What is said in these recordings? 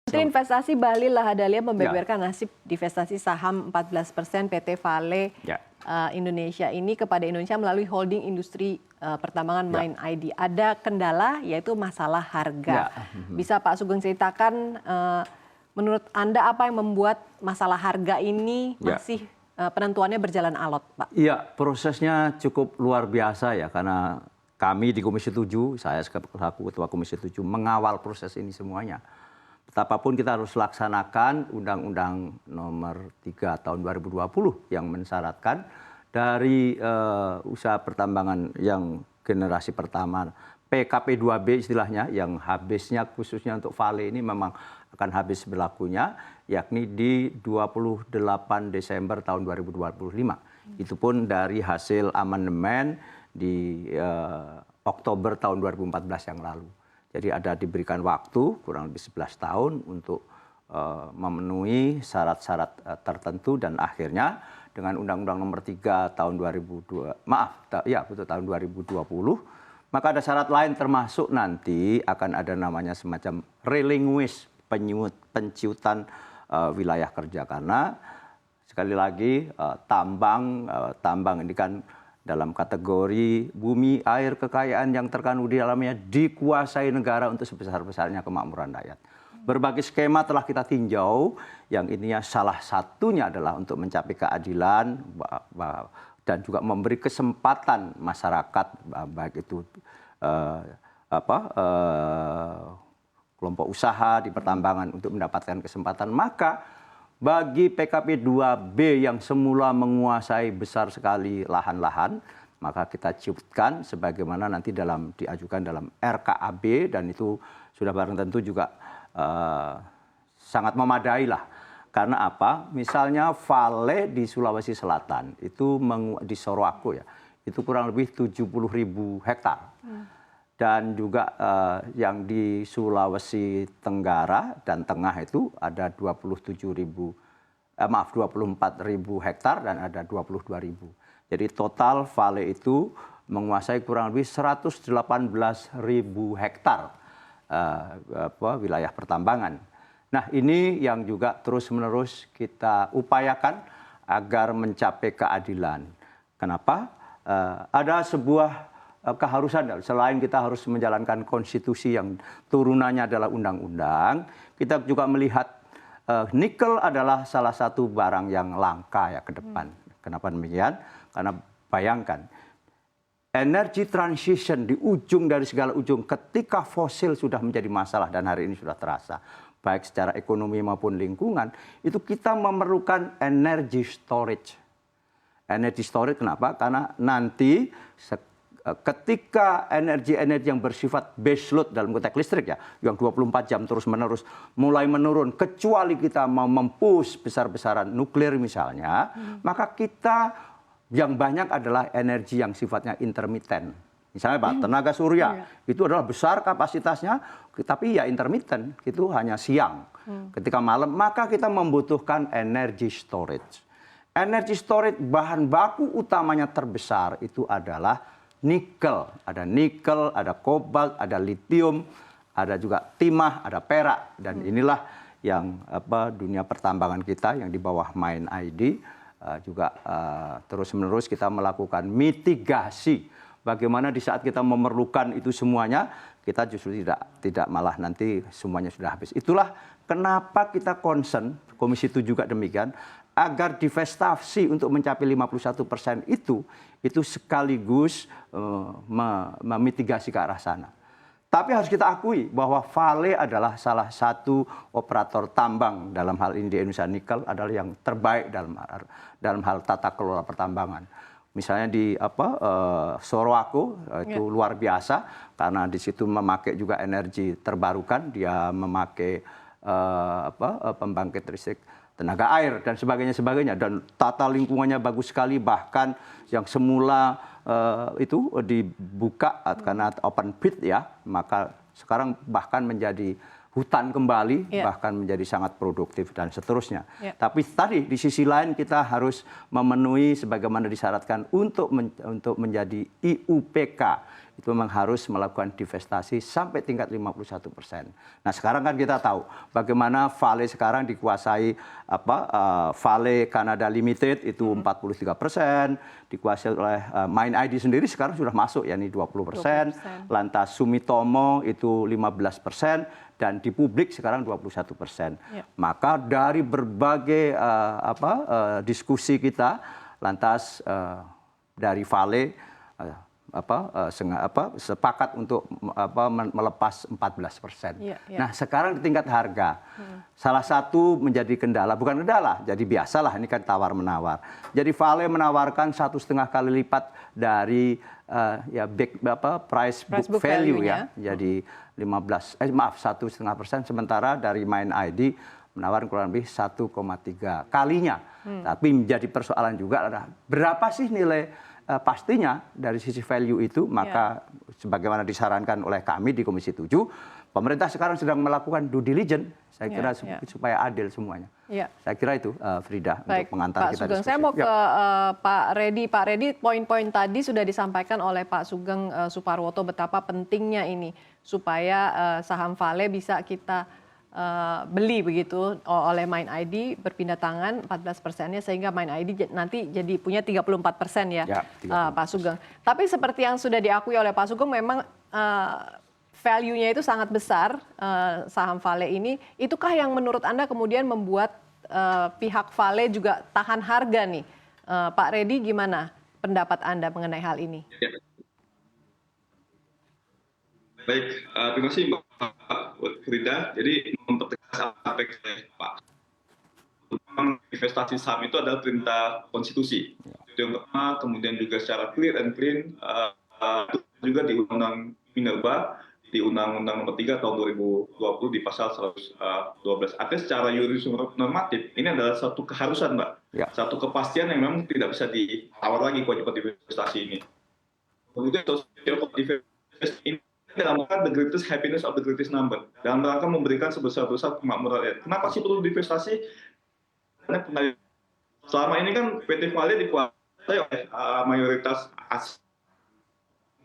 Menteri Investasi Bahlil Lahadalia membeberkan nasib divestasi saham 14% PT Vale Indonesia ini kepada Indonesia melalui holding industri pertambangan Main ID. Ada kendala yaitu masalah harga. Bisa Pak Sugeng ceritakan menurut Anda apa yang membuat masalah harga ini masih penentuannya berjalan alot, Pak? Iya, prosesnya cukup luar biasa ya karena kami di Komisi 7, saya selaku Ketua Komisi 7 mengawal proses ini semuanya. Betapapun kita harus laksanakan Undang-Undang Nomor 3 Tahun 2020 yang mensyaratkan dari usaha pertambangan yang generasi pertama PKP 2B istilahnya yang habisnya khususnya untuk Vale ini memang akan habis berlakunya yakni di 28 Desember tahun 2025. Itu pun dari hasil amandemen di Oktober tahun 2014 yang lalu. Jadi ada diberikan waktu kurang lebih 11 tahun untuk memenuhi syarat-syarat tertentu dan akhirnya dengan Undang-Undang Nomor 3 tahun 2020, tahun 2020, maka ada syarat lain termasuk nanti akan ada namanya semacam relinquish penciutan wilayah kerja karena sekali lagi tambang ini kan dalam kategori bumi, air, kekayaan yang terkandung di dalamnya dikuasai negara untuk sebesar-besarnya kemakmuran rakyat. Berbagai skema telah kita tinjau, yang ininya salah satunya adalah untuk mencapai keadilan dan juga memberi kesempatan masyarakat, baik itu kelompok usaha di pertambangan untuk mendapatkan kesempatan. Maka bagi PKP 2B yang semula menguasai besar sekali lahan-lahan, maka kita ciptakan sebagaimana nanti diajukan dalam RKAB dan itu sudah barang tentu juga sangat memadai lah. Karena apa? Misalnya Vale di Sulawesi Selatan itu di Sorowako ya, itu kurang lebih 70.000 hektar. Dan juga yang di Sulawesi Tenggara dan Tengah itu ada 24.000 hektar dan ada 22.000. Jadi total Vale itu menguasai kurang lebih 118.000 hektar wilayah pertambangan. Nah ini yang juga terus-menerus kita upayakan agar mencapai keadilan. Kenapa? Ada sebuah keharusan selain kita harus menjalankan konstitusi yang turunannya adalah undang-undang, kita juga melihat nikel adalah salah satu barang yang langka ya ke depan. Kenapa demikian? Karena bayangkan energy transition di ujung dari segala ujung ketika fosil sudah menjadi masalah dan hari ini sudah terasa baik secara ekonomi maupun lingkungan, itu kita memerlukan energy storage. Energy storage kenapa? Karena nanti ketika energi yang bersifat base load dalam konteks listrik ya, yang 24 jam terus-menerus mulai menurun, kecuali kita mau mempush besar-besaran nuklir misalnya, maka kita yang banyak adalah energi yang sifatnya intermittent. Misalnya Pak, tenaga surya itu adalah besar kapasitasnya, tapi ya intermittent, itu hanya siang. Ketika malam, maka kita membutuhkan energy storage. Energy storage bahan baku utamanya terbesar itu adalah nikel, ada kobalt, ada litium, ada juga timah, ada perak, dan inilah yang dunia pertambangan kita yang di bawah Main ID juga terus-menerus kita melakukan mitigasi. Bagaimana di saat kita memerlukan itu semuanya, kita justru tidak malah nanti semuanya sudah habis. Itulah kenapa kita concern, Komisi 7 juga demikian, agar divestasi untuk mencapai 51% itu sekaligus memitigasi ke arah sana. Tapi harus kita akui bahwa Vale adalah salah satu operator tambang dalam hal ini di Indonesia nikel adalah yang terbaik dalam hal tata kelola pertambangan. Misalnya di Sorowako itu luar biasa karena di situ memakai juga energi terbarukan, dia memakai pembangkit listrik tenaga air dan sebagainya dan tata lingkungannya bagus sekali, bahkan yang semula itu dibuka karena open pit ya, maka sekarang bahkan menjadi hutan kembali, bahkan menjadi sangat produktif dan seterusnya. Tapi tadi di sisi lain kita harus memenuhi sebagaimana disyaratkan untuk menjadi IUPK, itu memang harus melakukan divestasi sampai tingkat 51%. Nah sekarang kan kita tahu bagaimana Vale sekarang dikuasai Vale Canada Limited itu 43%, dikuasai oleh MindID sendiri sekarang sudah masuk yakni 20%, lantas Sumitomo itu 15%, dan di publik sekarang 21%. Ya. Maka dari berbagai diskusi kita, lantas dari Vale sepakat untuk melepas 14%. Ya. Nah sekarang di tingkat harga, salah satu menjadi kendala, bukan kendala, jadi biasalah ini kan tawar menawar. Jadi Vale menawarkan 1,5 kali lipat dari price book value ya, jadi 1,5%, sementara dari MindID menawarkan kurang lebih 1,3 kalinya. Tapi menjadi persoalan juga adalah berapa sih nilai pastinya dari sisi value itu, maka sebagaimana disarankan oleh kami di Komisi 7, pemerintah sekarang sedang melakukan due diligence, saya kira supaya adil semuanya. Saya kira itu Frida. Baik, untuk pengantar kita diskusi. Saya mau ke Pak Reddy. Pak Reddy, poin-poin tadi sudah disampaikan oleh Pak Sugeng Suparwoto betapa pentingnya ini supaya saham Vale bisa kita beli begitu oleh MindID, berpindah tangan 14%-nya sehingga MindID nanti jadi punya 34% ya, 34%. Pak Sugeng. Tapi seperti yang sudah diakui oleh Pak Sugeng memang value-nya itu sangat besar saham Vale ini. Itukah yang menurut Anda kemudian membuat pihak Vale juga tahan harga nih? Pak Reddy, gimana pendapat Anda mengenai hal ini? Ya. Baik, terima kasih Mbak Frida. Jadi mempertegas apa yang Pak. Investasi saham itu adalah perintah konstitusi. Itu yang pertama, kemudian juga secara clear and clean, juga di Undang-Undang Minerba, di Undang-Undang Nomor 3 tahun 2020 di pasal 112. Artinya secara yuridis normatif, ini adalah satu keharusan, Mbak. Satu kepastian yang memang tidak bisa ditawar lagi kewajiban investasi ini. Kemudian investasi ini dalam rangka the greatest happiness of the greatest number, dalam rangka memberikan sebesar-besar kemakmuran rakyat. Kenapa sih perlu divestasi? Karena selama ini kan PT Vale dikuasai oleh mayoritas asing.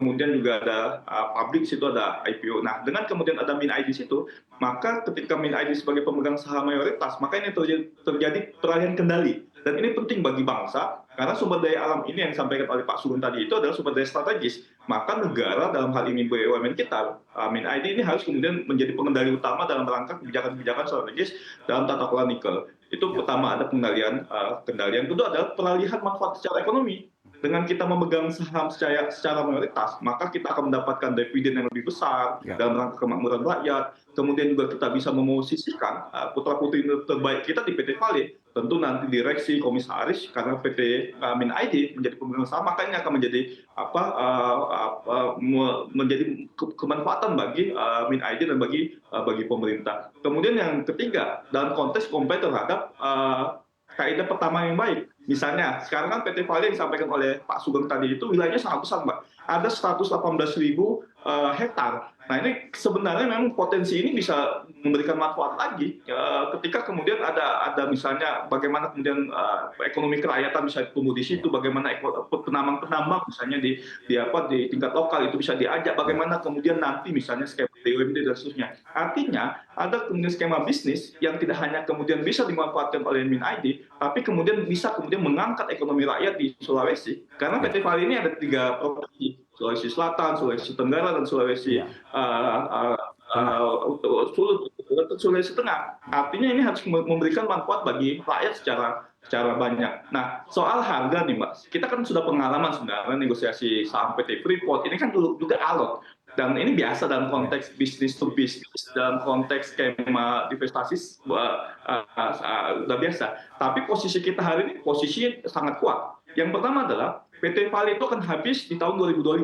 Kemudian juga ada publik, situ ada IPO. Nah, dengan kemudian ada MindID di situ, maka ketika MindID sebagai pemegang saham mayoritas, maka ini terjadi peralihan kendali. Dan ini penting bagi bangsa, karena sumber daya alam ini yang disampaikan oleh Pak Sugeng tadi itu adalah sumber daya strategis. Maka negara dalam hal ini BUMN kita, MindID ini harus kemudian menjadi pengendali utama dalam rangka kebijakan-kebijakan strategis dalam tata kelola nikel. Itu pertama ada kendalian. Kedua adalah peralihan manfaat secara ekonomi. Dengan kita memegang saham secara mayoritas, maka kita akan mendapatkan dividen yang lebih besar dalam rangka kemakmuran rakyat. Kemudian juga kita bisa memosisikan putra-putri terbaik kita di PT Vale. Tentu nanti direksi, komisaris, karena PT MindID menjadi pemegang saham, maka ini akan menjadi kemanfaatan bagi MindID dan bagi pemerintah. Kemudian yang ketiga, dalam konteks comply terhadap kaidah pertama yang baik. Misalnya, sekarang kan PT Vale yang disampaikan oleh Pak Sugeng tadi itu wilayahnya sangat besar, Mbak. Ada 118.000 hektar. Nah, ini sebenarnya memang potensi ini bisa memberikan manfaat lagi ketika kemudian ada misalnya bagaimana kemudian ekonomi kerakyatan bisa tumbuh di situ, bagaimana penambang-penambang misalnya di tingkat lokal itu bisa diajak, bagaimana kemudian nanti misalnya skema BUMD dan seterusnya. Artinya ada kemudian skema bisnis yang tidak hanya kemudian bisa dimanfaatkan oleh MindID, tapi kemudian bisa kemudian mengangkat ekonomi rakyat di Sulawesi. Karena PT Vale ini ada 3 provinsi, Sulawesi Selatan, Sulawesi Tenggara, dan Sulawesi Sulawesi Tengah. Artinya ini harus memberikan manfaat bagi rakyat secara banyak. Nah, soal harga nih Mbak, kita kan sudah pengalaman sebenarnya negosiasi saham PT Freeport, ini kan dulu juga alot. Dan ini biasa dalam konteks bisnis to bisnis, dalam konteks skema investasi sudah biasa. Tapi posisi kita hari ini posisi sangat kuat. Yang pertama adalah PT Vale itu akan habis di tahun 2025.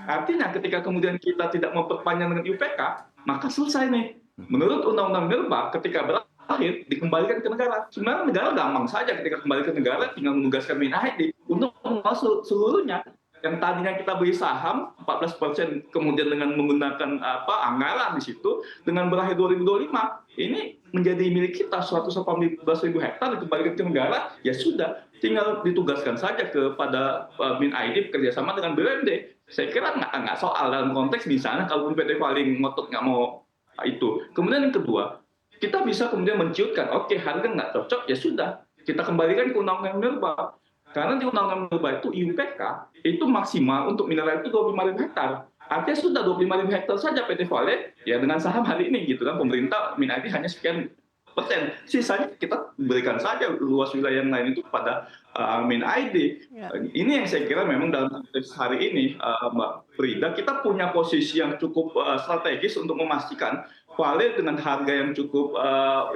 Artinya ketika kemudian kita tidak memperpanjang dengan IUPK, maka selesai nih. Menurut Undang-Undang Minerba, ketika berakhir dikembalikan ke negara. Sebenarnya negara gampang saja ketika kembali ke negara, tinggal menugaskan MindID untuk menguasai seluruhnya. Yang tadinya kita beli saham 14% kemudian dengan menggunakan anggaran di situ, dengan berakhir 2025 ini menjadi milik kita 118.000 hektar dikembalikan ke negara, ya sudah tinggal ditugaskan saja kepada MindID bekerjasama dengan BUMD saya kira nggak soal dalam konteks misalnya kalau PT Vale ngotot nggak mau itu. Kemudian yang kedua, kita bisa kemudian menciutkan, oke harga nggak cocok, ya sudah, kita kembalikan ke Undang-Undang Minerba. Karena di Undang-Undang Minerba itu IUPK itu maksimal untuk mineral itu 25.000 hektar. Artinya sudah 25.000 hektar saja PT Vale ya dengan saham hari ini gitu kan, pemerintah Minagri hanya sekian persen, sisanya kita berikan saja luas wilayah yang lain itu kepada Min.id. Ya. Ini yang saya kira memang dalam konteks hari ini, Mbak Frida, kita punya posisi yang cukup strategis untuk memastikan Vale dengan harga yang cukup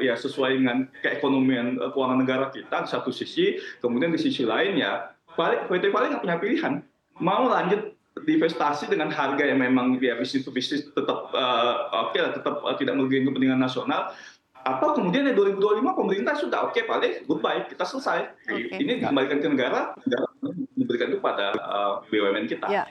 ya sesuai dengan keekonomian keuangan negara kita di satu sisi, kemudian di sisi lain ya PT Vale nggak punya pilihan, mau lanjut divestasi dengan harga yang memang ya bisnis to bisnis tetap tetap tidak merugikan kepentingan nasional, atau kemudian di 2025 pemerintah sudah oke, Vale goodbye, kita selesai. Ini dikembalikan ke negara, negara diberikan itu pada BUMN kita. Ya.